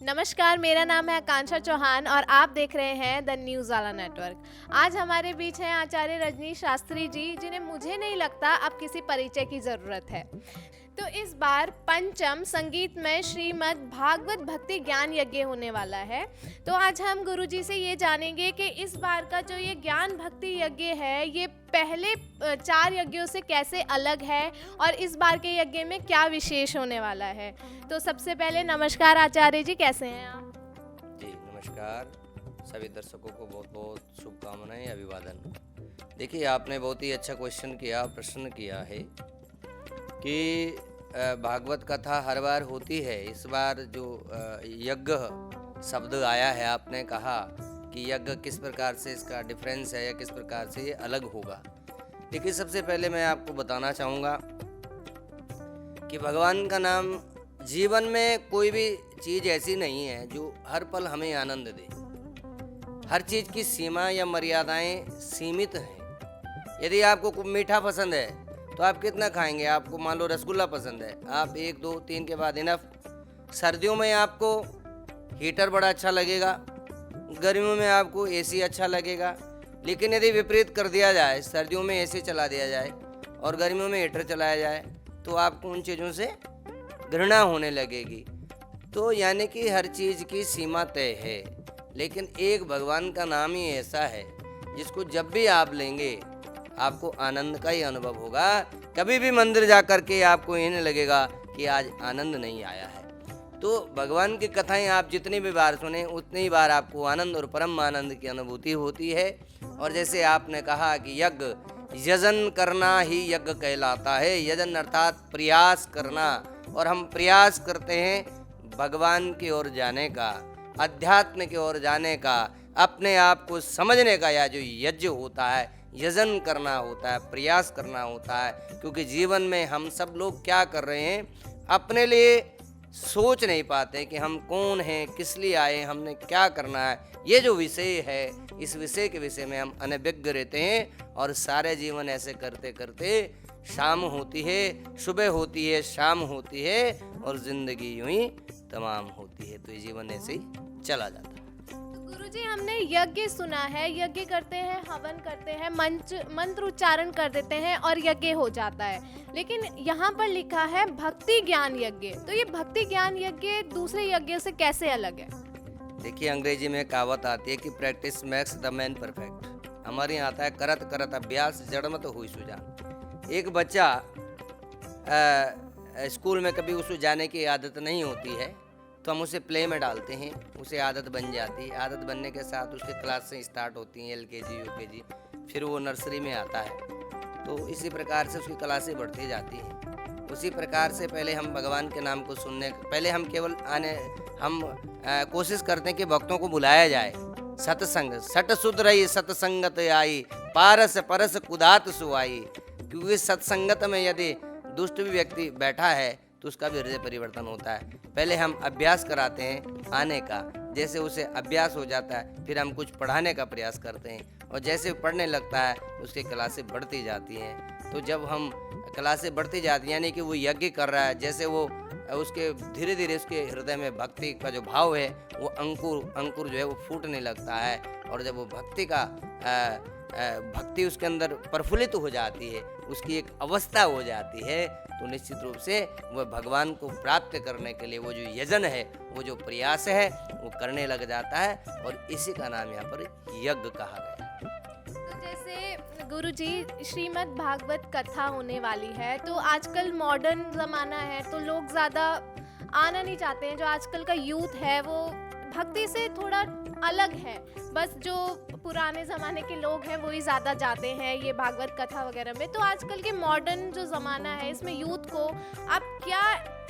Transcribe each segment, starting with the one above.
नमस्कार, मेरा नाम है आकांक्षा चौहान और आप देख रहे हैं द न्यूज़ वाला नेटवर्क। आज हमारे बीच हैं आचार्य रजनीश शास्त्री जी, जिन्हें मुझे नहीं लगता अब किसी परिचय की ज़रूरत है। तो इस बार पंचम संगीतमय श्रीमद् भागवत भक्ति ज्ञान यज्ञ होने वाला है। तो आज हम गुरुजी से ये जानेंगे कि इस बार का जो ये ज्ञान भक्ति यज्ञ है, ये पहले 4 यज्ञों से कैसे अलग है और इस बार के यज्ञ में क्या विशेष होने वाला है। तो सबसे पहले नमस्कार आचार्य जी, कैसे हैं आप? जी नमस्कार, सभी दर्शकों को बहुत बहुत शुभकामनाएं, अभिवादन। देखिए, आपने बहुत ही अच्छा क्वेश्चन किया, प्रश्न किया है कि भागवत कथा हर बार होती है। इस बार जो यज्ञ शब्द आया है, आपने कहा कि यज्ञ किस प्रकार से इसका डिफरेंस है या किस प्रकार से ये अलग होगा। देखिए, सबसे पहले मैं आपको बताना चाहूँगा कि भगवान का नाम, जीवन में कोई भी चीज़ ऐसी नहीं है जो हर पल हमें आनंद दे। हर चीज़ की सीमा या मर्यादाएं सीमित हैं। यदि आपको मीठा पसंद है तो आप कितना खाएंगे? आपको मान लो रसगुल्ला पसंद है, आप 1 2 3 के बाद इनफ। सर्दियों में आपको हीटर बड़ा अच्छा लगेगा, गर्मियों में आपको एसी अच्छा लगेगा। लेकिन यदि विपरीत कर दिया जाए, सर्दियों में एसी चला दिया जाए और गर्मियों में हीटर चलाया जाए, तो आपको उन चीज़ों से घृणा होने लगेगी। तो यानी कि हर चीज़ की सीमा तय है। लेकिन एक भगवान का नाम ही ऐसा है जिसको जब भी आप लेंगे आपको आनंद का ही अनुभव होगा। कभी भी मंदिर जा कर के आपको ये नहीं लगेगा कि आज आनंद नहीं आया है। तो भगवान की कथाएं आप जितनी भी बार सुने, उतनी ही बार आपको आनंद और परम आनंद की अनुभूति होती है। और जैसे आपने कहा कि यज्ञ, यजन करना ही यज्ञ कहलाता है। यजन अर्थात प्रयास करना, और हम प्रयास करते हैं भगवान की ओर जाने का, अध्यात्म की ओर जाने का, अपने आप को समझने का। या जो यज्ञ होता है, यजन करना होता है, प्रयास करना होता है। क्योंकि जीवन में हम सब लोग क्या कर रहे हैं, अपने लिए सोच नहीं पाते कि हम कौन हैं, किस लिए आए, हमने क्या करना है। ये जो विषय है, इस विषय के विषय में हम अनभिज्ञ रहते हैं और सारे जीवन ऐसे करते करते शाम होती है, सुबह होती है, शाम होती है और जिंदगी यूं ही तमाम होती है। तो ये जीवन ऐसे ही चला जाता है। गुरुजी, हमने यज्ञ सुना है, यज्ञ करते हैं, हवन करते हैं, मंत्र उच्चारण कर देते हैं और यज्ञ हो जाता है। लेकिन यहाँ पर लिखा है भक्ति ज्ञान यज्ञ। तो ये भक्ति ज्ञान यज्ञ दूसरे यज्ञ से कैसे अलग है? देखिए, अंग्रेजी में कहावत आती है कि practice makes the man perfect. हमारे यहाँ आता है करत करत अभ्यास जड़मत हुई सुजान। एक बच्चा स्कूल में कभी उसको जाने की आदत नहीं होती है, तो हम उसे प्ले में डालते हैं, उसे आदत बन जाती है। आदत बनने के साथ उसके क्लास से स्टार्ट होती हैं, LKG UKG, फिर वो नर्सरी में आता है। तो इसी प्रकार से उसकी क्लासें बढ़ती जाती हैं। उसी प्रकार से पहले हम भगवान के नाम को सुनने, पहले हम केवल कोशिश करते हैं कि भक्तों को बुलाया जाए। सत्संग सट सुध रही सत्संगत आई, पारस परस कुदात सुआई। क्योंकि सत्संगत में यदि दुष्ट भी व्यक्ति बैठा है तो उसका भी हृदय परिवर्तन होता है। पहले हम अभ्यास कराते हैं आने का, जैसे उसे अभ्यास हो जाता है फिर हम कुछ पढ़ाने का प्रयास करते हैं, और जैसे पढ़ने लगता है उसकी क्लासें बढ़ती जाती हैं। तो जब हम क्लासें बढ़ती जाती हैं, यानी कि वो यज्ञ कर रहा है, जैसे वो उसके धीरे धीरे उसके हृदय में भक्ति का जो भाव है, वो अंकुर जो है वो फूटने लगता है। और जब वो भक्ति उसके अंदर प्रफुल्लित हो जाती है, उसकी एक अवस्था हो जाती है, तो निश्चित रूप से वह भगवान को प्राप्त करने के लिए वो जो यजन है, वो जो प्रयास है, वो करने लग जाता है। और इसी का नाम यहाँ पर यज्ञ कहा गया। तो जैसे गुरुजी, श्रीमद् भागवत कथा होने वाली है, तो आजकल मॉडर्न ज़माना है, तो लोग ज़्यादा आना नहीं चाहते हैं। जो आजकल का यूथ है वो भक्ति से थोड़ा अलग है। बस जो पुराने ज़माने के लोग हैं वही ज़्यादा जाते हैं ये भागवत कथा वगैरह में। तो आजकल के मॉडर्न जो ज़माना है, इसमें यूथ को आप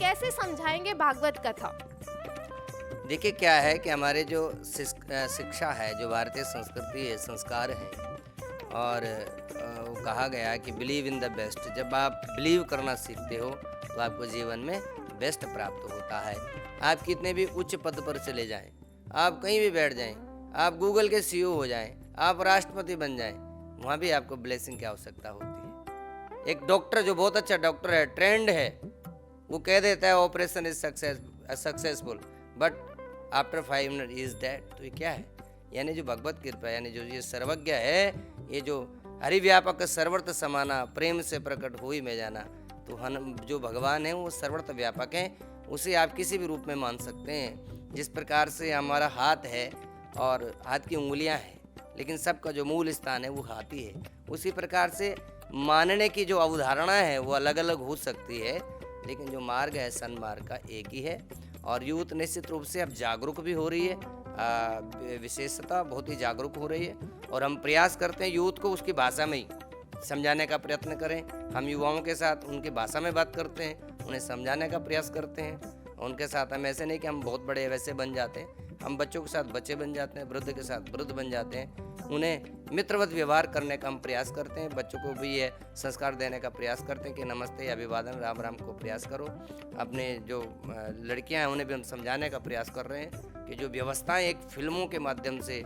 कैसे समझाएंगे भागवत कथा? देखिए, क्या है कि हमारे जो शिक्षा है, जो भारतीय संस्कृति है, संस्कार है, और वो कहा गया है कि बिलीव इन द बेस्ट। जब आप बिलीव करना सीखते हो तो आपको जीवन में बेस्ट प्राप्त होता है। आप कितने भी उच्च पद पर चले जाएं, आप कहीं भी बैठ जाएं, आप गूगल के CEO हो जाएं, आप राष्ट्रपति बन जाएं, वहाँ भी आपको ब्लेसिंग की आवश्यकता होती है। एक डॉक्टर जो बहुत अच्छा डॉक्टर है, ट्रेंड है, वो कह देता है operation is successful, but after 5 minute is that. तो ये क्या है? यानी जो भगवत कृपा, यानी जो ये सर्वज्ञ है, ये जो हरिव्यापक सर्वर्थ समाना प्रेम से प्रकट हुई में जाना, तो हम जो भगवान है वो सर्वर्थ व्यापक है, उसे आप किसी भी रूप में मान सकते हैं। जिस प्रकार से हमारा हाथ है और हाथ की उंगलियां हैं, लेकिन सबका जो मूल स्थान है वो हाथ ही है, उसी प्रकार से मानने की जो अवधारणा है वो अलग अलग हो सकती है, लेकिन जो मार्ग है सन्मार्ग का एक ही है। और यूथ निश्चित रूप से अब जागरूक भी हो रही है, विशेषता बहुत ही जागरूक हो रही है, और हम प्रयास करते हैं यूथ को उसकी भाषा में ही समझाने का प्रयत्न करें। हम युवाओं के साथ उनकी भाषा में बात करते हैं, उन्हें समझाने का प्रयास करते हैं। उनके साथ हम ऐसे नहीं कि हम बहुत बड़े वैसे बन जाते हैं, हम बच्चों के साथ बच्चे बन जाते हैं, वृद्ध के साथ वृद्ध बन जाते हैं। उन्हें मित्रवत व्यवहार करने का हम प्रयास करते हैं, बच्चों को भी ये संस्कार देने का प्रयास करते हैं कि नमस्ते, अभिवादन, राम राम को प्रयास करो। अपने जो लड़कियां हैं उन्हें भी हम समझाने का प्रयास कर रहे हैं कि जो व्यवस्थाएं एक फिल्मों के माध्यम से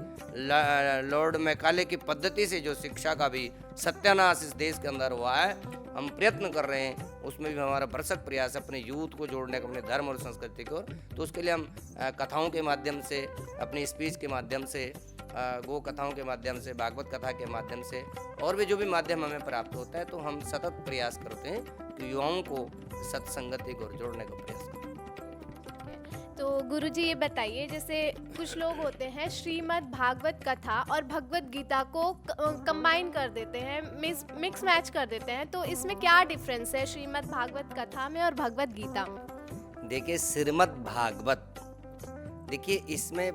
लॉर्ड मैकाले की पद्धति से जो शिक्षा का भी सत्यानाश इस देश के अंदर हुआ है, हम प्रयत्न कर रहे हैं, उसमें भी हमारा भरसक प्रयास है अपने यूथ को जोड़ने का, अपने धर्म और संस्कृति को। तो उसके लिए हम कथाओं के माध्यम से, अपनी स्पीच के माध्यम से, गो कथाओं के माध्यम से, भागवत कथा के माध्यम से, और भी जो भी माध्यम हमें प्राप्त होता है, तो हम सतत प्रयास करते हैं कि युवाओं को सत्संगति को जोड़ने का प्रयास करें। तो गुरुजी ये बताइए, जैसे कुछ लोग होते हैं श्रीमद् भागवत कथा और भगवत गीता को कंबाइन कर देते हैं, मिक्स मैच कर देते हैं, तो इसमें क्या डिफरेंस है श्रीमद् भागवत कथा में और भगवत गीता में? देखिए श्रीमद् भागवत, देखिए इसमें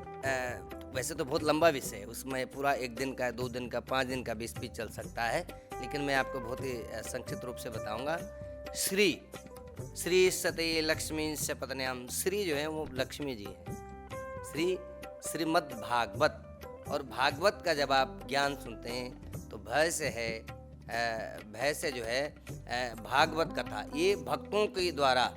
वैसे तो बहुत लंबा विषय है, उसमें पूरा 1 दिन का, 2 दिन का, 5 दिन का भी स्पीच चल सकता है, लेकिन मैं आपको बहुत ही संक्षिप्त रूप से बताऊंगा। श्री सते लक्ष्मी से पत्न्याम, श्री जो है वो लक्ष्मी जी है, श्रीमद् भागवत। और भागवत का जब आप ज्ञान सुनते हैं तो भय से है, भय से जो है भागवत कथा, ये भक्तों के द्वारा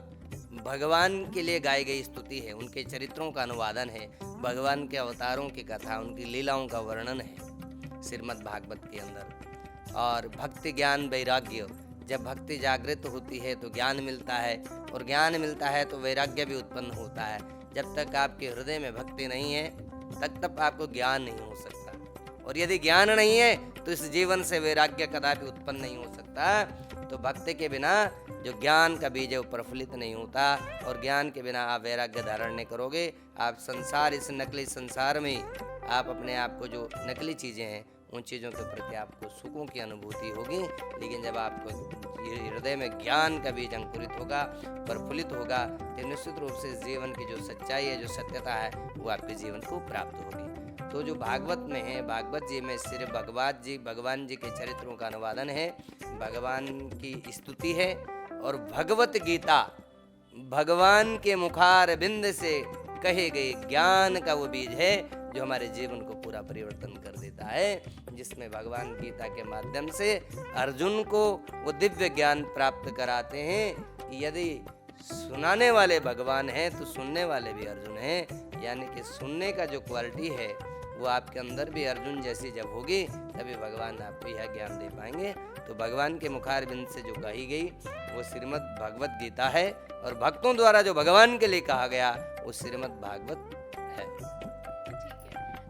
भगवान के लिए गाई गई स्तुति है, उनके चरित्रों का अनुवादन है, भगवान के अवतारों की कथा, उनकी लीलाओं का वर्णन है श्रीमद् भागवत के अंदर। और भक्ति ज्ञान वैराग्य, जब भक्ति जागृत होती है तो ज्ञान मिलता है, और ज्ञान मिलता है तो वैराग्य भी उत्पन्न होता है। जब तक आपके हृदय में भक्ति नहीं है तब आपको ज्ञान नहीं हो सकता, और यदि ज्ञान नहीं है तो इस जीवन से वैराग्य कदापि उत्पन्न नहीं हो सकता। तो भक्ति के बिना जो ज्ञान का बीज है वो प्रफुल्लित नहीं होता, और ज्ञान के बिना आप वैराग्य धारण नहीं करोगे। आप संसार, इस नकली संसार में आप अपने आप को, जो नकली चीज़ें हैं उन चीज़ों के प्रति आपको सुखों की अनुभूति होगी, लेकिन जब आपको हृदय में ज्ञान का बीज अंकुरित होगा, प्रफुल्लित होगा, तो निश्चित रूप से जीवन की जो सच्चाई है, जो सत्यता है, वो आपके जीवन को प्राप्त होगी। तो जो भागवत में है, भागवत जी में सिर्फ भगवान जी के चरित्रों का अनुवादन है, भगवान की स्तुति है, और भगवत गीता भगवान के मुखारबिंद से कहे गए ज्ञान का वो बीज है जो हमारे जीवन को पूरा परिवर्तन कर देता है, जिसमें भगवान गीता के माध्यम से अर्जुन को वो दिव्य ज्ञान प्राप्त कराते हैं कि यदि सुनाने वाले भगवान हैं तो सुनने वाले भी अर्जुन हैं। यानी कि सुनने का जो क्वालिटी है वो आपके अंदर भी अर्जुन जैसी जब होगी, तभी भगवान आपको यह ज्ञान दे पाएंगे। तो भगवान के मुखारबिंद से जो कही गई वो श्रीमद् भागवत गीता है, और भक्तों द्वारा जो भगवान के लिए कहा गया वो श्रीमद् भागवत है।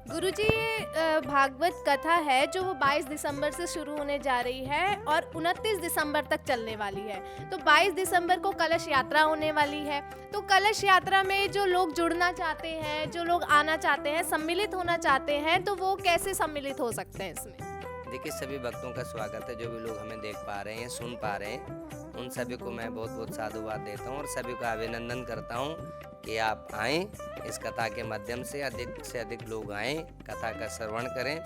गुरुजी, ये भागवत कथा है जो वो 22 दिसंबर से शुरू होने जा रही है और 29 दिसंबर तक चलने वाली है। तो 22 दिसंबर को कलश यात्रा होने वाली है। तो कलश यात्रा में जो लोग जुड़ना चाहते हैं, जो लोग आना चाहते हैं, सम्मिलित होना चाहते हैं, तो वो कैसे सम्मिलित हो सकते हैं इसमें? देखिए सभी भक्तों का स्वागत है, जो भी लोग हमें देख पा रहे हैं, सुन पा रहे हैं, उन सभी को मैं बहुत बहुत साधुवाद देता हूँ और सभी का अभिनंदन करता हूँ कि आप आएँ, इस कथा के माध्यम से अधिक लोग आएँ, कथा का श्रवण करें।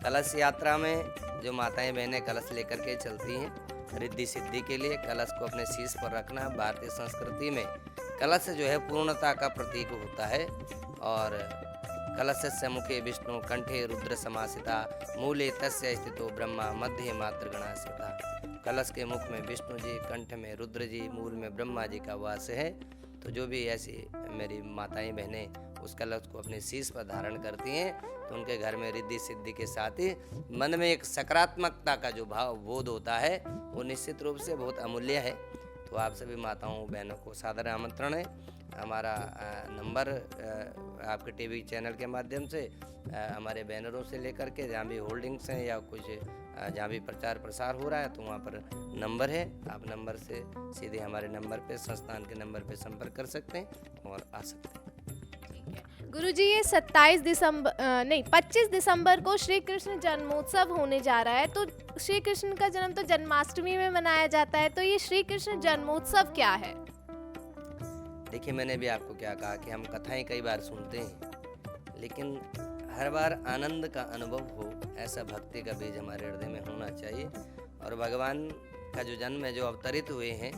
कलश यात्रा में जो माताएं बहनें कलश लेकर के चलती हैं रिद्धि सिद्धि के लिए, कलश को अपने शीश पर रखना, भारतीय संस्कृति में कलश जो है पूर्णता का प्रतीक होता है। और कलशस्य मुखे विष्णु कंठे रुद्र समासिता मूले तस्य स्थितो ब्रह्मा मध्ये मातृगणासिता। कलश के मुख में विष्णु जी, कंठ में रुद्र जी, मूल में ब्रह्मा जी का वास है। तो जो भी ऐसी मेरी माताएं बहनें उस कलश को अपने शीश पर धारण करती हैं तो उनके घर में रिद्धि सिद्धि के साथ ही मन में एक सकारात्मकता का जो भाव बोध होता है वो निश्चित रूप से बहुत अमूल्य है। तो आप सभी माताओं बहनों को सादर आमंत्रण है। हमारा नंबर आपके टीवी चैनल के माध्यम से हमारे बैनरों से लेकर के जहाँ भी होल्डिंग्स हैं या कुछ जहाँ भी प्रचार प्रसार हो रहा है तो वहाँ पर नंबर है। आप नंबर से सीधे हमारे नंबर पे, संस्थान के नंबर पे संपर्क कर सकते हैं और आ सकते हैं। गुरुजी, ये 25 दिसंबर को श्री कृष्ण जन्मोत्सव होने जा रहा है। तो श्री कृष्ण का जन्म तो जन्माष्टमी में मनाया जाता है, तो ये श्री कृष्ण जन्मोत्सव क्या है? देखिए, मैंने भी आपको क्या कहा कि हम कथाएं कई बार सुनते हैं, लेकिन हर बार आनंद का अनुभव हो, ऐसा भक्ति का बीज हमारे हृदय में होना चाहिए। और भगवान का जो जन्म है, जो अवतरित हुए हैं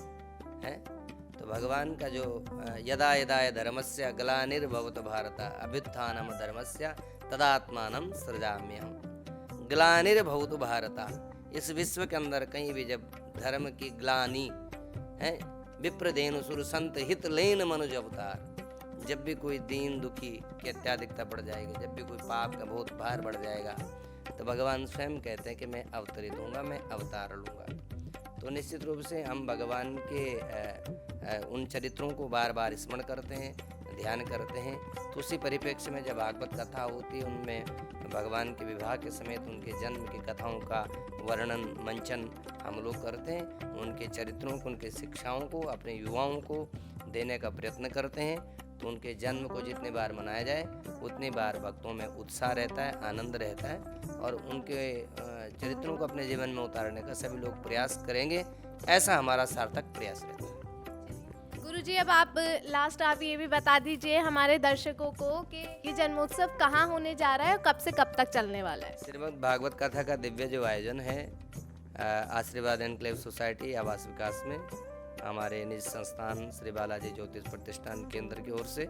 तो भगवान का जो यदा यदा धर्मस्य ग्लानिर्भवत भारत अभ्युत्थानम धर्मस्य तदात्मानं सृजाम्यहम्। ग्लानिर्भवत भारत, इस विश्व के अंदर कहीं भी जब धर्म की ग्लानि है, विप्रदेनु सुर संत हित लेन मनुज अवतार, जब भी कोई दीन दुखी की अत्याधिकता बढ़ जाएगी, जब भी कोई पाप का बहुत भार बढ़ जाएगा, तो भगवान स्वयं कहते हैं कि मैं अवतरित होऊंगा, मैं अवतार लूँगा। तो निश्चित रूप से हम भगवान के उन चरित्रों को बार बार स्मरण करते हैं, ध्यान करते हैं। तो उसी परिप्रेक्ष्य में जब भागवत कथा होती है, उनमें भगवान के विवाह के समेत उनके जन्म की कथाओं का वर्णन मंचन हम लोग करते हैं। उनके चरित्रों को, उनके शिक्षाओं को अपने युवाओं को देने का प्रयत्न करते हैं। तो उनके जन्म को जितने बार मनाया जाए उतनी बार भक्तों में उत्साह रहता है, आनंद रहता है, और उनके चरित्रों को अपने जीवन में उतारने का सभी लोग प्रयास करेंगे, ऐसा हमारा सार्थक प्रयास रहता है। गुरुजी, अब आप ये भी बता दीजिए हमारे दर्शकों को कि ये जन्मोत्सव कहाँ होने जा रहा है और कब से कब तक चलने वाला है? श्रीमद् भागवत कथा का दिव्य जो आयोजन है आशीर्वाद एनक्लेव सोसाइटी आवास विकास में हमारे निज संस्थान श्री बालाजी ज्योतिष प्रतिष्ठान केंद्र की ओर से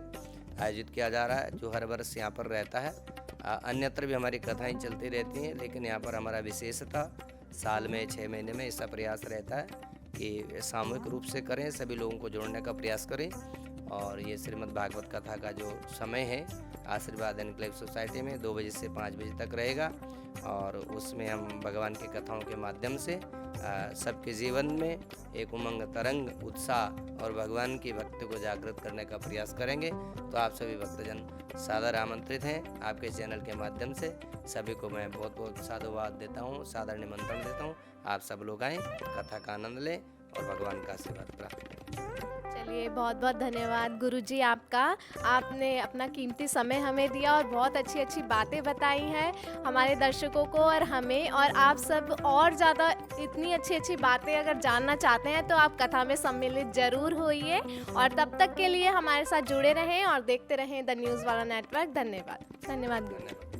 आयोजित किया जा रहा है, जो हर वर्ष यहाँ पर रहता है। अन्यत्र भी हमारी कथाएं चलती रहती हैं, लेकिन यहाँ पर हमारा विशेषता साल में 6 महीने में ऐसा प्रयास रहता है कि सामूहिक रूप से करें, सभी लोगों को जोड़ने का प्रयास करें। और ये श्रीमद् भागवत कथा का जो समय है आशीर्वाद एनक्लेव सोसाइटी में 2 बजे से 5 बजे तक रहेगा, और उसमें हम भगवान की कथाओं के माध्यम से सबके जीवन में एक उमंग, तरंग, उत्साह और भगवान की भक्ति को जागृत करने का प्रयास करेंगे। तो आप सभी भक्तजन सादर आमंत्रित हैं। आपके चैनल के माध्यम से सभी को मैं बहुत बहुत साधुवाद देता हूँ, सादर निमंत्रण देता हूँ। आप सब लोग आएँ, कथा का आनंद लें और भगवान का आशीर्वाद प्राप्त करें। चलिए, बहुत बहुत धन्यवाद गुरुजी आपका। आपने अपना कीमती समय हमें दिया और बहुत अच्छी अच्छी बातें बताई हैं हमारे दर्शकों को और हमें। और आप सब और ज़्यादा इतनी अच्छी अच्छी बातें अगर जानना चाहते हैं तो आप कथा में सम्मिलित ज़रूर होइए। और तब तक के लिए हमारे साथ जुड़े रहें और देखते रहें द न्यूज़ वाला नेटवर्क। धन्यवाद। धन्यवाद गुरु।